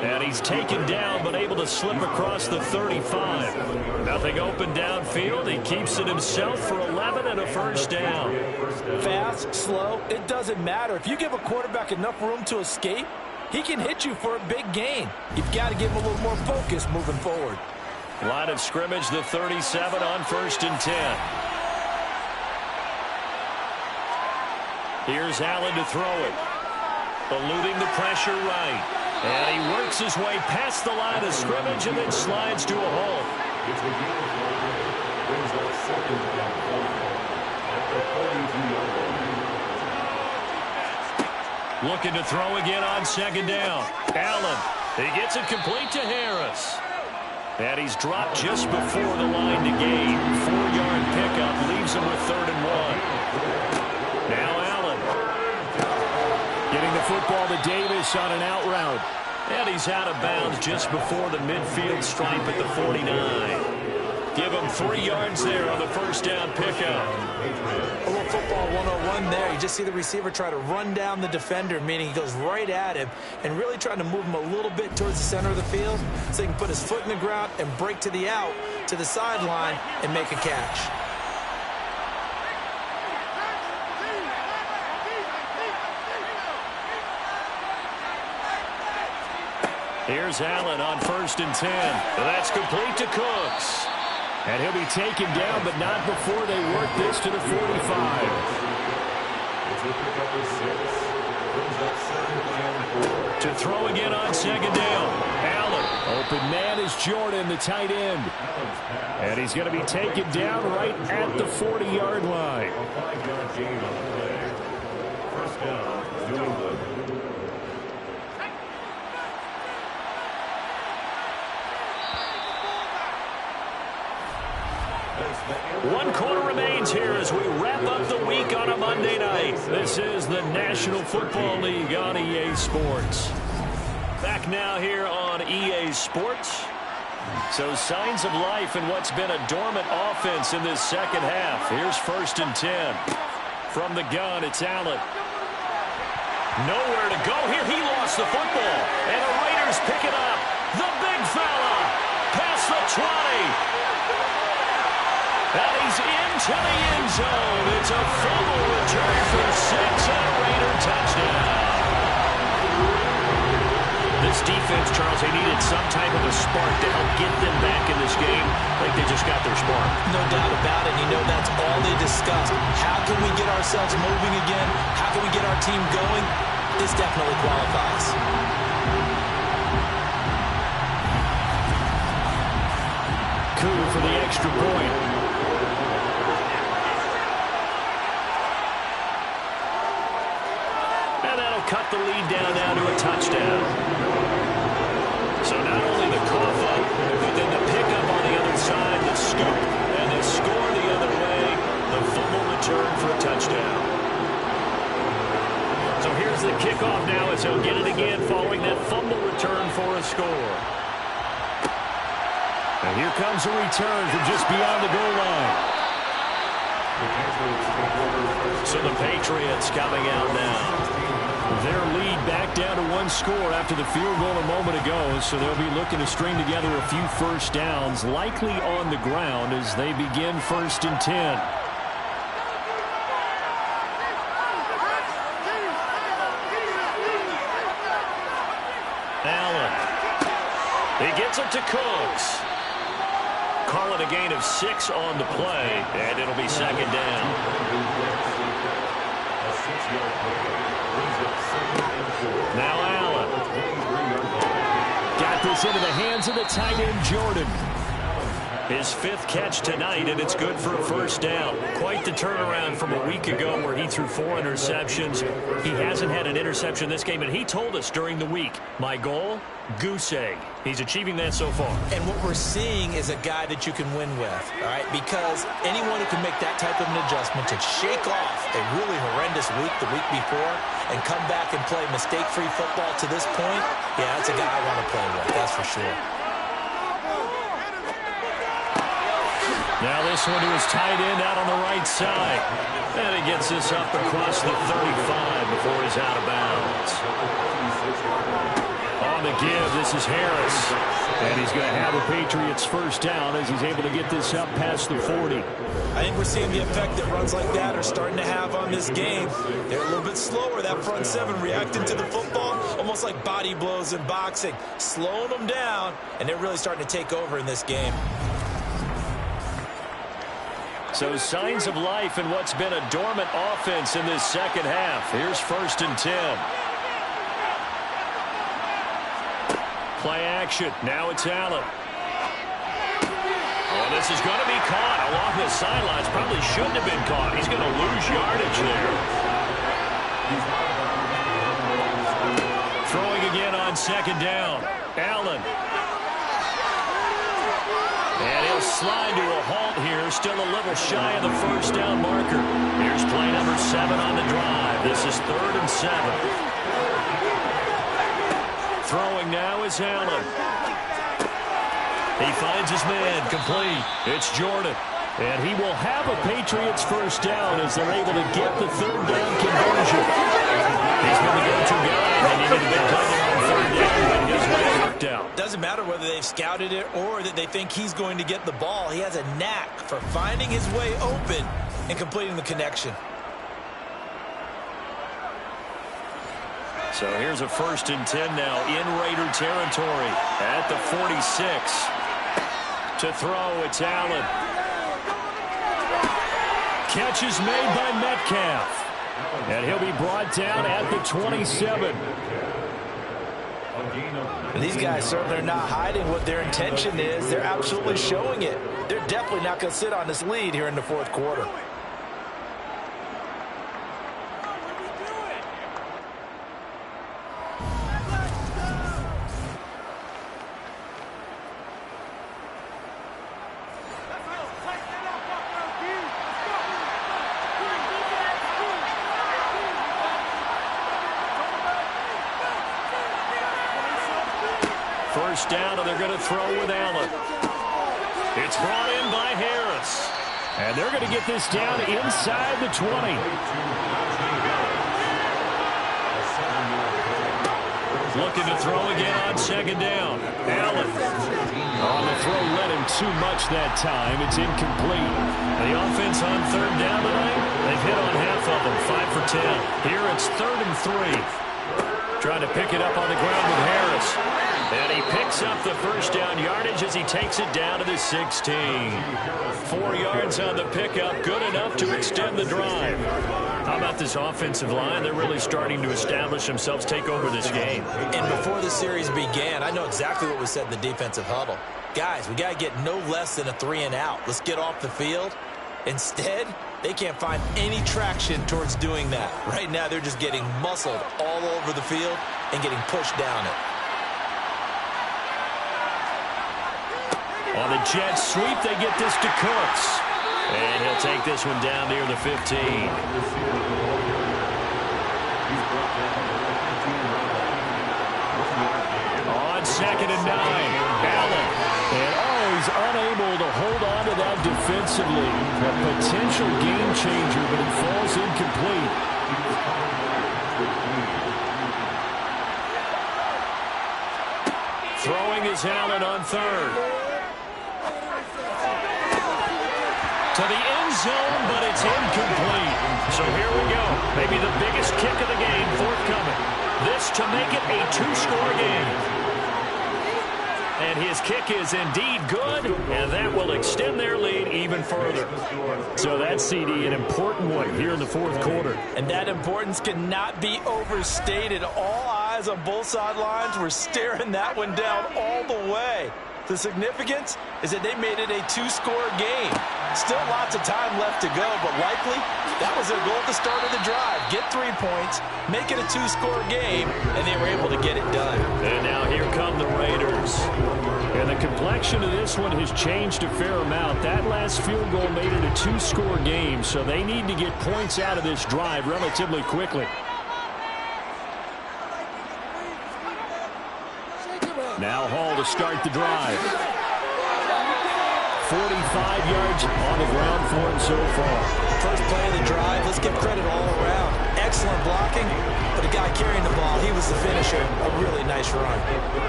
And he's taken down, but able to slip across the 35. Nothing open downfield. He keeps it himself for 11 and a first down. Fast, slow, it doesn't matter. If you give a quarterback enough room to escape, he can hit you for a big gain. You've got to give him a little more focus moving forward. Line of scrimmage, the 37 on 1st and 10. Here's Allen to throw it. Eluding the pressure right. And he works his way past the line of scrimmage and then slides to a hole. It's a gain of 4. Brings up 2nd and 4 at the 42-yard line. Looking to throw again on 2nd down. Allen, he gets it complete to Harris. And he's dropped just before the line to gain. 4-yard pickup leaves him with 3rd and 1. Now Allen. Getting the football to Davis on an out route. And he's out of bounds just before the midfield stripe at the 49. Give him 3 yards there on the first down pickup. A little football 101 there. You just see the receiver try to run down the defender, meaning he goes right at him and really trying to move him a little bit towards the center of the field so he can put his foot in the ground and break to the out, to the sideline, and make a catch. Here's Allen on 1st and 10. That's complete to Cooks. And he'll be taken down, but not before they work this to the 45. To throw again on 2nd down. Allen. Open man is Jordan, the tight end. And he's going to be taken down right at the 40-yard line. 5-yard gain on the play. First down, New England. One quarter remains here as we wrap up the week on a Monday night. This is the National Football League on EA Sports. Back now here on EA Sports. So signs of life in what's been a dormant offense in this second half. Here's 1st and 10. From the gun, it's Allen. Nowhere to go here. He lost the football. And the Raiders pick it up. The big fella. Past the 20. And he's into the end zone. It's a fumble return for 6 and a Raider touchdown. This defense, Charles, they needed some type of a spark to help get them back in this game. Like they just got their spark. No doubt about it. You know, that's all they discussed. How can we get ourselves moving again? How can we get our team going? This definitely qualifies. Coup for the extra point. Cut the lead down now to a touchdown. So not only the cough up, but then the pickup on the other side, the scoop, and the score the other way, the fumble return for a touchdown. So here's the kickoff now as he'll get it again following that fumble return for a score. And here comes a return from just beyond the goal line. So the Patriots coming out now. Their lead back down to 1 score after the field goal a moment ago, so they'll be looking to string together a few first downs, likely on the ground as they begin 1st and 10. Allen. He gets it to Cooks. Call it a gain of 6 on the play, and it'll be 2nd down. Now Allen. Got this into the hands of the tight end, Jordan. His 5th catch tonight, and it's good for a first down. Quite the turnaround from a week ago where he threw 4 interceptions. He hasn't had an interception this game, and he told us during the week, my goal, goose egg. He's achieving that so far. And what we're seeing is a guy that you can win with, all right? Because anyone who can make that type of an adjustment to shake off a really horrendous week the week before and come back and play mistake-free football to this point, yeah, that's a guy I want to play with, that's for sure. Now this one to his tight end out on the right side. And he gets this up across the 35 before he's out of bounds. On the give, this is Harris. And he's going to have a Patriots first down as he's able to get this up past the 40. I think we're seeing the effect that runs like that are starting to have on this game. They're a little bit slower, that front 7, reacting to the football, almost like body blows in boxing, slowing them down, and they're really starting to take over in this game. So signs of life in what's been a dormant offense in this second half. Here's 1st and 10. Play action. Now it's Allen. Oh, this is going to be caught along the sidelines. Probably shouldn't have been caught. He's going to lose yardage there. Throwing again on 2nd down. Allen. And he'll slide to a halt here. Still a little shy of the first down marker. Here's play number 7 on the drive. This is 3rd and 7. Throwing now is Allen. He finds his man, complete. It's Jordan. And he will have a Patriots first down as they're able to get the 3rd down conversion. He's going to go to guy. They needed a big play on 3rd down, but his way worked out. Doesn't matter whether they've scouted it or that they think he's going to get the ball. He has a knack for finding his way open and completing the connection. So here's a 1st and 10 now in Raider territory at the 46. To throw, it's Allen. Catch is made by Metcalf. And he'll be brought down at the 27. These guys certainly are not hiding what their intention is. They're absolutely showing it. They're definitely not going to sit on this lead here in the 4th quarter. First down, and they're going to throw with Allen. It's brought in by Harris. And they're going to get this down inside the 20. Looking to throw again on 2nd down. Allen. On the throw, led him too much that time. It's incomplete. The offense on 3rd down tonight, they've hit on half of them, 5 for 10. Here it's 3rd and 3. Trying to pick it up on the ground with Harris. And he picks up the first down yardage as he takes it down to the 16. 4 yards on the pickup, good enough to extend the drive. How about this offensive line? They're really starting to establish themselves, take over this game. And before the series began, I know exactly what was said in the defensive huddle. Guys, we got to get no less than a 3-and-out. Let's get off the field. Instead, they can't find any traction towards doing that. Right now, they're just getting muscled all over the field and getting pushed down it. On the jet sweep, they get this to Cooks. And he'll take this one down near the 15. On 2nd and 9, Allen. And he's unable to hold on to that defensively. A potential game changer, but it falls incomplete. Throwing is Allen on 3rd. To the end zone, but it's incomplete. So here we go. Maybe the biggest kick of the game forthcoming. This to make it a 2-score game. And his kick is indeed good, and that will extend their lead even further. So that's, CD, an important one here in the 4th quarter. And that importance cannot be overstated. All eyes on both sidelines were staring that one down all the way. The significance is that they made it a two-score game. Still lots of time left to go, but likely that was their goal at the start of the drive. Get 3 points, make it a two-score game, and they were able to get it done. And now here come the Raiders. And the complexion of this one has changed a fair amount. That last field goal made it a two-score game, so they need to get points out of this drive relatively quickly. Now Hall to start the drive. 45 yards on the ground for him so far. First play of the drive, let's give credit all around. Excellent blocking, but the guy carrying the ball, he was the finisher. A really nice run.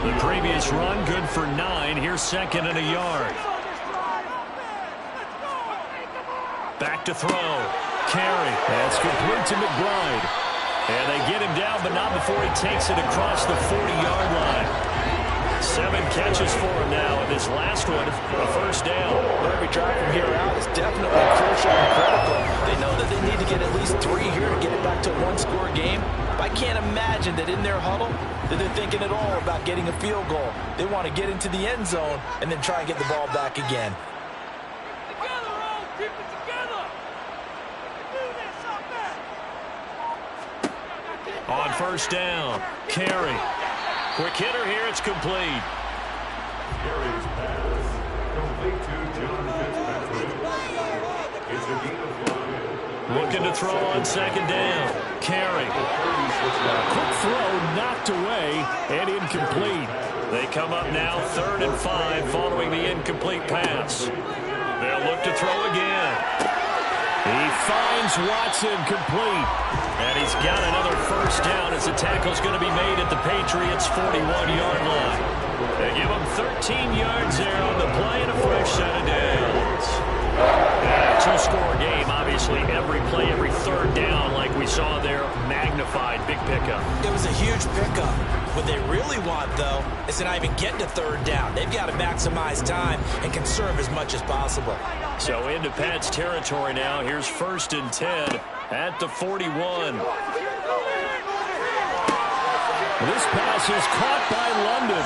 The previous run, good for 9. Here's second and a yard. Back to throw. Carry. That's complete to McBride. And they get him down, but not before he takes it across the 40-yard line. 7 catches for him now, and this last one, a first down. Every drive from here out is definitely crucial and critical. They know that they need to get at least 3 here to get it back to a one-score game. But I can't imagine that in their huddle that they're thinking at all about getting a field goal. They want to get into the end zone and then try and get the ball back again. Keep it together. Do this up there. On first down, Carey. Quick hitter here, it's complete. Carries pass. Complete to John Fitzpatrick. It's a gain of 5. Looking to throw on second down. Carey. Quick throw knocked away and incomplete. They come up now 3rd and 5 following the incomplete pass. They'll look to throw again. He finds Watson complete. And he's got another first down as the tackle's going to be made at the Patriots' 41-yard line. They give him 13 yards there on the play and a fresh set of downs. And a two-score game, obviously every play, every third down like we saw there, magnified, big pickup. It was a huge pickup. What they really want, though, is to not even get to third down. They've got to maximize time and conserve as much as possible. So into Pat's territory now. Here's 1st and 10 at the 41. This pass is caught by London.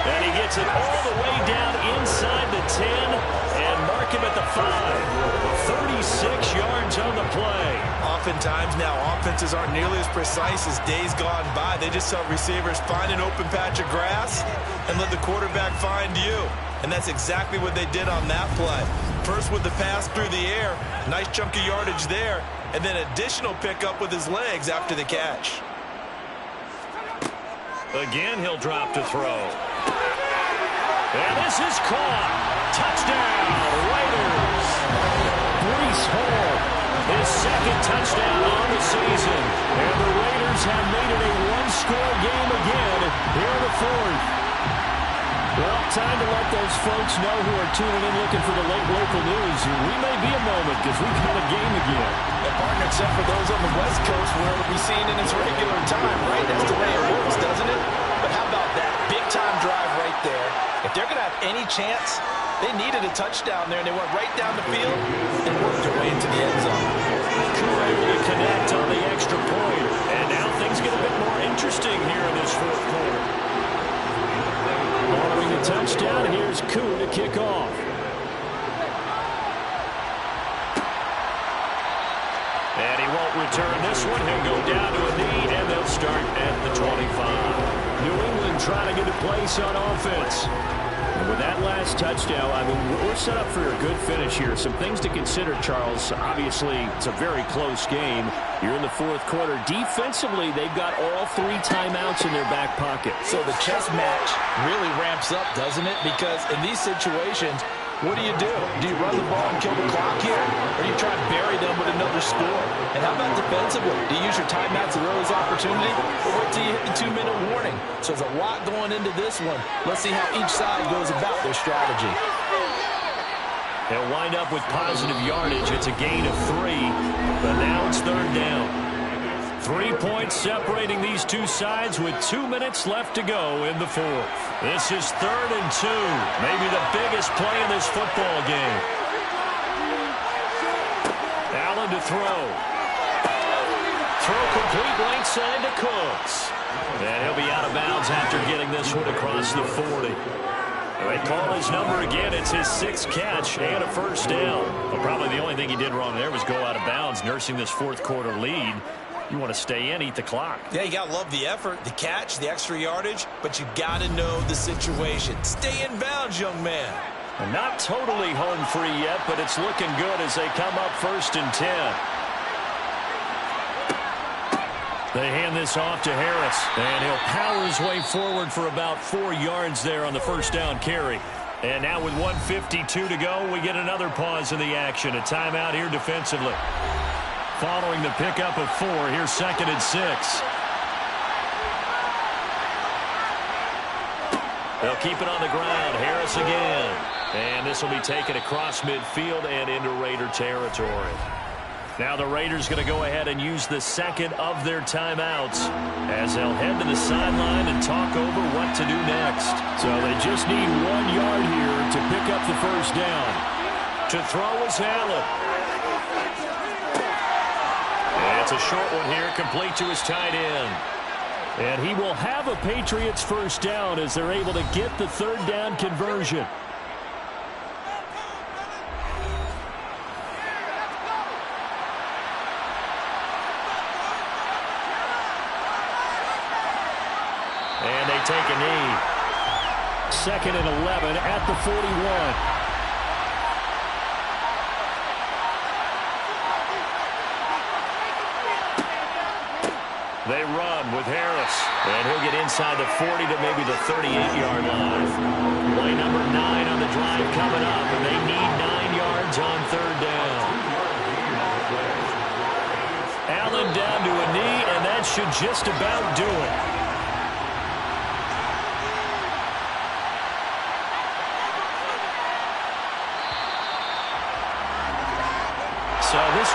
And he gets it all the way down inside the 10 and mark him at the 5. 36 yards on the play. Oftentimes now, offenses aren't nearly as precise as days gone by. They just tell receivers, find an open patch of grass and let the quarterback find you. And that's exactly what they did on that play. First with the pass through the air, nice chunk of yardage there, and then additional pickup with his legs after the catch. Again, he'll drop to throw. And this is caught. Touchdown, Raiders. Breece Hall, his 2nd touchdown on the season. And the Raiders have made it a one-score game again here in the 4th. Well, time to let those folks know who are tuning in looking for the late local news. We may be a moment because we've got a game again. And partner, except for those on the West Coast where it'll be seen in its regular time, right? That's the way it works, doesn't it? But how about that big-time drive right there? If they're going to have any chance, they needed a touchdown there, and they went right down the field and worked their way into the end zone. Cooper able to connect on the extra point. And now things get a bit more interesting here in this 4th quarter. Following the touchdown, here's Koo to kick off. And he won't return this one. He'll go down to a knee, and they'll start at the 25. New England trying to get a place on offense. And with that last touchdown, I mean, we're set up for a good finish here. Some things to consider, Charles. Obviously, it's a very close game. You're in the 4th quarter. Defensively, they've got all 3 timeouts in their back pocket. So the chess match really ramps up, doesn't it? Because in these situations, what do? Do you run the ball and kill the clock here? Or do you try to bury them with another score? And how about defensively? Do you use your timeouts at earliest opportunity? Or wait till you hit the 2-minute warning? So there's a lot going into this one. Let's see how each side goes about their strategy. They'll wind up with positive yardage. It's a gain of 3. But now it's 3rd down. 3 points separating these two sides with 2 minutes left to go in the 4th. This is 3rd and 2. Maybe the biggest play in this football game. Allen to throw. Throw complete right side to Cooks. And he'll be out of bounds after getting this one across the 40. They call his number again. It's his 6th catch and a first down. But probably the only thing he did wrong there was go out of bounds, nursing this fourth quarter lead. You want to stay in, eat the clock. Yeah, you got to love the effort, the catch, the extra yardage, but you got to know the situation. Stay in bounds, young man. And not totally home free yet, but it's looking good as they come up 1st and 10. They hand this off to Harris, and he'll power his way forward for about 4 yards there on the first down carry. And now with 1:52 to go, we get another pause in the action. A timeout here defensively. Following the pickup of 4, here's 2nd and 6. They'll keep it on the ground. Harris again. And this will be taken across midfield and into Raider territory. Now the Raiders going to go ahead and use the 2nd of their timeouts as they'll head to the sideline and talk over what to do next. So they just need 1 yard here to pick up the first down. To throw is Allen. And it's a short one here, complete to his tight end. And he will have a Patriots first down as they're able to get the 3rd down conversion. And they take a knee. 2nd and 11 at the 41. They run with Harris. And he'll get inside the 40 to maybe the 38-yard line. Play number 9 on the drive coming up. And they need 9 yards on 3rd down. Allen down to a knee, and that should just about do it.